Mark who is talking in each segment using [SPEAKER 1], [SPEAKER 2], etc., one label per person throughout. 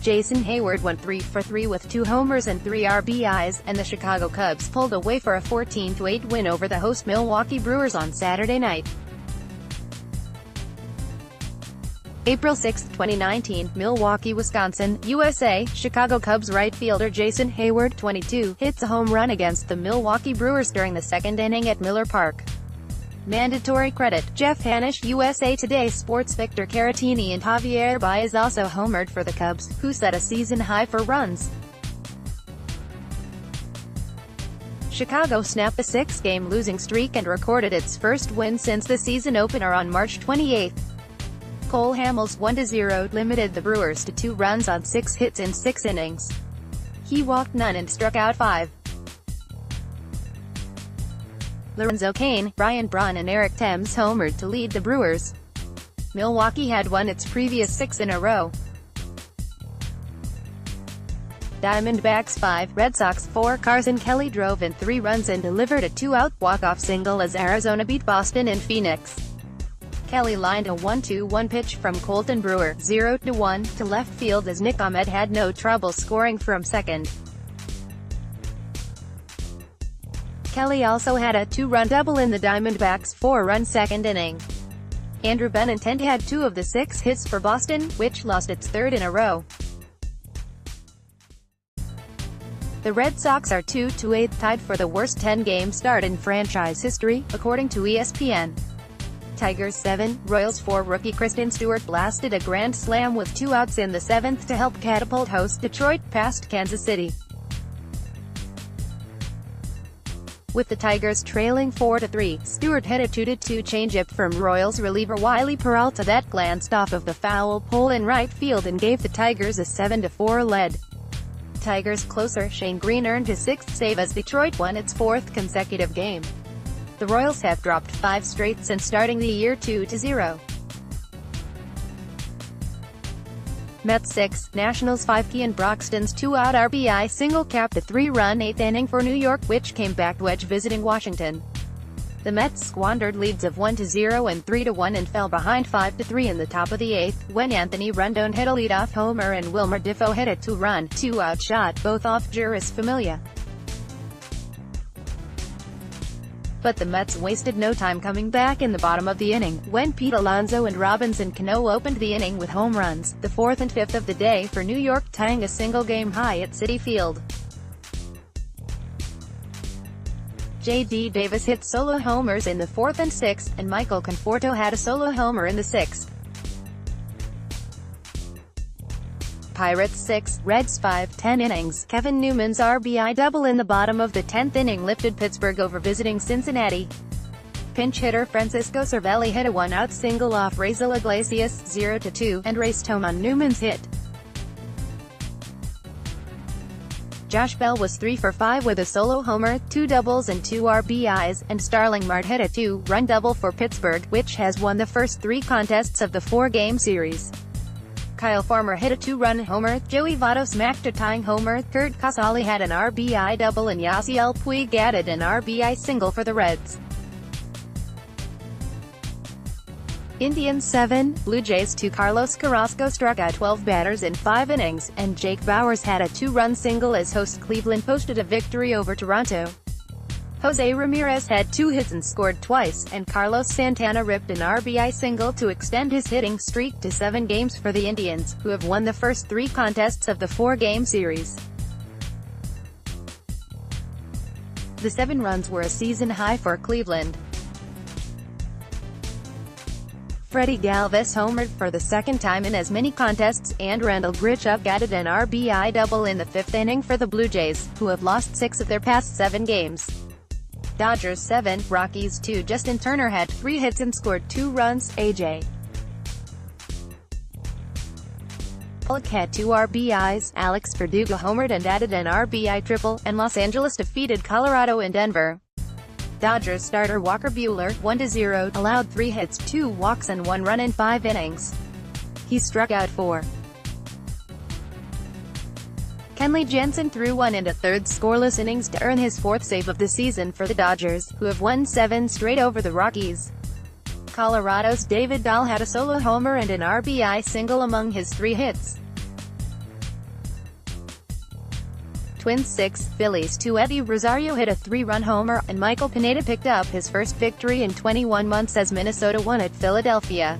[SPEAKER 1] Jason Heyward went 3 for 3 with 2 homers and 3 RBIs, and the Chicago Cubs pulled away for a 14-8 win over the host Milwaukee Brewers on Saturday night. April 6, 2019, Milwaukee, Wisconsin, USA. Chicago Cubs right fielder Jason Heyward, 22, hits a home run against the Milwaukee Brewers during the second inning at Miller Park. Mandatory credit, Jeff Hanisch-USA. Today, SportsVictor. Caratini and Javier Baez also homered for the Cubs, who set a season high for runs. Chicago snapped a 6-game losing streak and recorded its first win since the season opener on March 28. Cole Hamels' 1-0 limited the Brewers to 2 runs on 6 hits in 6 innings. He walked none and struck out 5. Lorenzo Cain, Brian Braun and Eric Thames homered to lead the Brewers. Milwaukee had won its previous 6 in a row. Diamondbacks 5, Red Sox 4. Carson Kelly drove in 3 runs and delivered a 2-out walk-off single as Arizona beat Boston in Phoenix. Kelly lined a 1-2-1 pitch from Colton Brewer, 0-1, to left field as Nick Ahmed had no trouble scoring from second. Kelly also had a 2-run double in the Diamondbacks' 4-run second inning. Andrew Benintendi had 2 of the 6 hits for Boston, which lost its 3rd in a row. The Red Sox are 2-8, tied for the worst 10-game start in franchise history, according to ESPN. Tigers 7, Royals 4. Rookie Kristen Stewart blasted a grand slam with 2 outs in the 7th to help catapult host Detroit past Kansas City. With the Tigers trailing 4-3, Stewart hit a 2-2 changeup from Royals reliever Wiley Peralta that glanced off of the foul pole in right field and gave the Tigers a 7-4 lead. Tigers closer Shane Green earned his 6th save as Detroit won its 4th consecutive game. The Royals have dropped 5 straight since starting the year 2-0. Mets 6, Nationals 5. Keon Broxton's 2-out RBI single capped a 3-run 8th inning for New York, which came back wedge visiting Washington. The Mets squandered leads of 1-0 and 3-1 and fell behind 5-3 in the top of the 8th, when Anthony Rendon hit a leadoff homer and Wilmer Difo hit a 2-run, 2-out shot, both off Juris Familia. But the Mets wasted no time coming back in the bottom of the inning, when Pete Alonso and Robinson Cano opened the inning with home runs, the 4th and 5th of the day for New York, tying a single-game high at Citi Field. J.D. Davis hit solo homers in the 4th and 6th, and Michael Conforto had a solo homer in the 6th. Pirates 6, Reds 5, 10 innings. Kevin Newman's RBI double in the bottom of the 10th inning lifted Pittsburgh over visiting Cincinnati. Pinch hitter Francisco Cervelli hit a 1-out single off Raisel Iglesias, 0-2, and raced home on Newman's hit. Josh Bell was 3 for 5 with a solo homer, 2 doubles and 2 RBIs, and Starling Marte hit a 2-run double for Pittsburgh, which has won the first 3 contests of the 4-game series. Kyle Farmer hit a 2-run homer, Joey Votto smacked a tying homer, Kurt Casale had an RBI double and Yasiel Puig added an RBI single for the Reds. Indians 7, Blue Jays 2. Carlos Carrasco struck out 12 batters in 5 innings, and Jake Bauers had a 2-run single as host Cleveland posted a victory over Toronto. Jose Ramirez had 2 hits and scored twice, and Carlos Santana ripped an RBI single to extend his hitting streak to 7 games for the Indians, who have won the first 3 contests of the 4-game series. The 7 runs were a season high for Cleveland. Freddie Galvis homered for the 2nd time in as many contests, and Randall Grichuk added an RBI double in the 5th inning for the Blue Jays, who have lost 6 of their past 7 games. Dodgers 7, Rockies 2. Justin Turner had 3 hits and scored 2 runs, A.J. Pollock had 2 RBIs, Alex Verdugo homered and added an RBI triple, and Los Angeles defeated Colorado in Denver. Dodgers starter Walker Buehler, 1-0, allowed 3 hits, 2 walks and 1 run in 5 innings. He struck out 4. Kenley Jansen threw 1 1/3 scoreless innings to earn his 4th save of the season for the Dodgers, who have won 7 straight over the Rockies. Colorado's David Dahl had a solo homer and an RBI single among his 3 hits. Twins 6, Phillies 2. Eddie Rosario hit a 3-run homer, and Michael Pineda picked up his first victory in 21 months as Minnesota won at Philadelphia.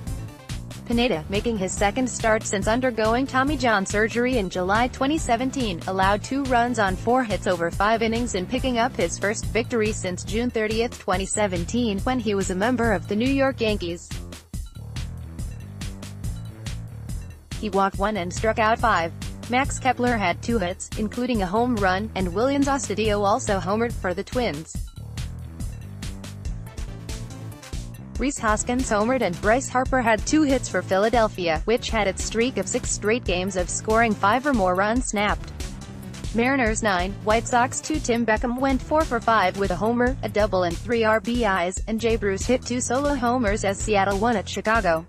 [SPEAKER 1] Pineda, making his second start since undergoing Tommy John surgery in July 2017, allowed 2 runs on 4 hits over 5 innings and picking up his first victory since June 30, 2017, when he was a member of the New York Yankees. He walked 1 and struck out 5. Max Kepler had 2 hits, including a home run, and Willians Astudillo also homered for the Twins. Rhys Hoskins homered and Bryce Harper had 2 hits for Philadelphia, which had its streak of 6 straight games of scoring 5 or more runs snapped. Mariners 9, White Sox 2. Tim Beckham went 4 for 5 with a homer, a double and 3 RBIs, and Jay Bruce hit 2 solo homers as Seattle won at Chicago.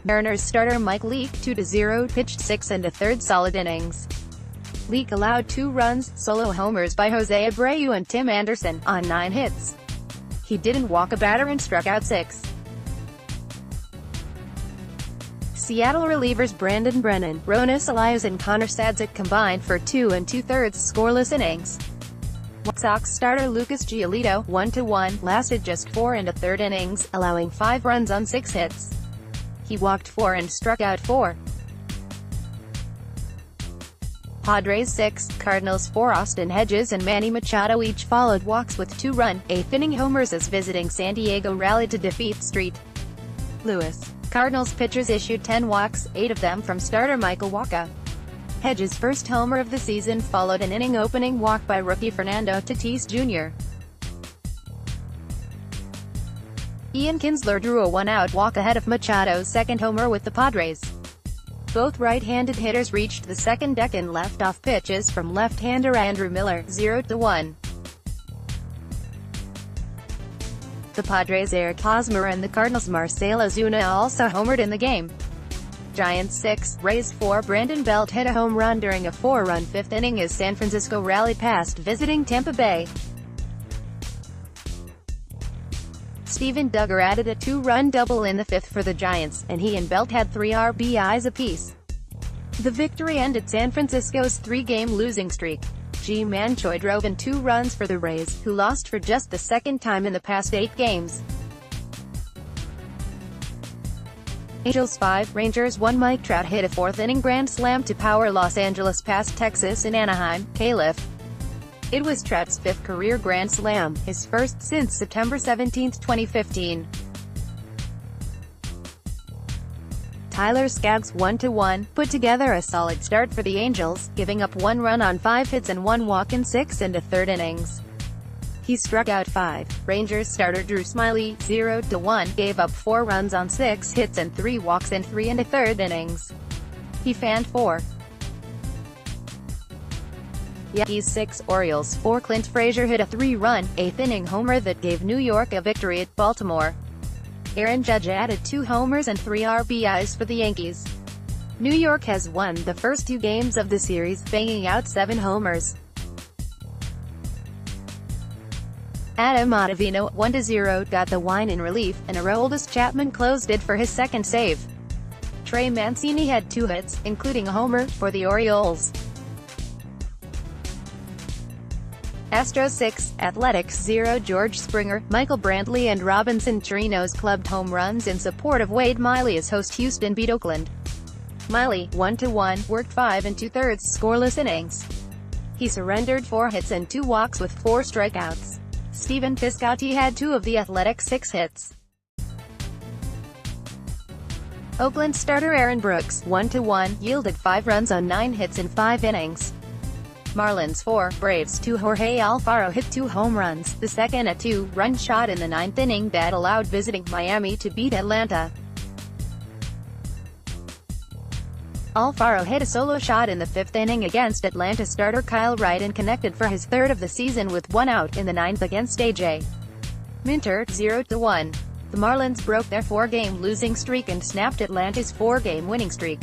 [SPEAKER 1] Mariners starter Mike Leake, 2-0, pitched 6 1/3 solid innings. Leake allowed 2 runs, solo homers by Jose Abreu and Tim Anderson, on 9 hits. He didn't walk a batter and struck out 6. Seattle relievers Brandon Brennan, Ronis Elias and Connor Sadzik combined for 2 2/3 scoreless innings. White Sox starter Lucas Giolito, 1-1, lasted just 4 1/3 innings, allowing 5 runs on 6 hits. He walked 4 and struck out 4. Padres 6, Cardinals 4. Austin Hedges and Manny Machado each followed walks with 2-run, 8th-inning homers as visiting San Diego rallied to defeat St. Louis. Cardinals pitchers issued 10 walks, 8 of them from starter Michael Wacha. Hedges' first homer of the season followed an inning-opening walk by rookie Fernando Tatis Jr. Ian Kinsler drew a 1-out walk ahead of Machado's second homer with the Padres. Both right-handed hitters reached the second deck in left-off pitches from left-hander Andrew Miller, 0-1. The Padres' Eric Hosmer and the Cardinals' Marcell Ozuna also homered in the game. Giants 6, Rays 4. Brandon Belt hit a home run during a 4-run 5th inning as San Francisco rallied past visiting Tampa Bay. Steven Duggar added a 2-run double in the 5th for the Giants, and he and Belt had 3 RBIs apiece. The victory ended San Francisco's 3-game losing streak. Ji-Man Choi drove in 2 runs for the Rays, who lost for just the second time in the past 8 games. Angels 5, Rangers 1. Mike Trout hit a 4th-inning grand slam to power Los Angeles past Texas in Anaheim, Calif. It was Trout's 5th career grand slam, his first since September 17, 2015. Tyler Skaggs, 1-1, put together a solid start for the Angels, giving up 1 run on 5 hits and 1 walk in 6 1/3 innings. He struck out 5. Rangers starter Drew Smyly, 0-1, gave up 4 runs on 6 hits and 3 walks in 3 1/3 innings. He fanned 4. Yankees 6, Orioles 4. Clint Frazier hit a 3-run, 8th-inning homer that gave New York a victory at Baltimore. Aaron Judge added 2 homers and 3 RBIs for the Yankees. New York has won the first 2 games of the series, banging out 7 homers. Adam Ottavino, 1-0, got the win in relief, and Aroldis Chapman closed it for his second save. Trey Mancini had 2 hits, including a homer, for the Orioles. Astros 6, Athletics 0. George Springer, Michael Brantley and Robinson Chirinos clubbed home runs in support of Wade Miley as host Houston beat Oakland. Miley, 1-1, worked 5 2/3 scoreless innings. He surrendered 4 hits and 2 walks with 4 strikeouts. Stephen Piscotty had 2 of the Athletics' 6 hits. Oakland starter Aaron Brooks, 1-1, yielded 5 runs on 9 hits in 5 innings. Marlins 4, Braves 2. Jorge Alfaro hit 2 home runs, the second a 2-run shot in the 9th inning that allowed visiting Miami to beat Atlanta. Alfaro hit a solo shot in the 5th inning against Atlanta starter Kyle Wright and connected for his 3rd of the season with 1 out in the 9th against A.J. Minter, 0-1. The Marlins broke their 4-game losing streak and snapped Atlanta's 4-game winning streak.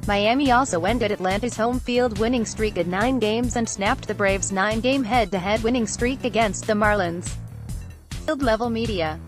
[SPEAKER 1] Miami also ended Atlanta's home field winning streak at 9 games and snapped the Braves' 9-game head-to-head winning streak against the Marlins. Field Level Media.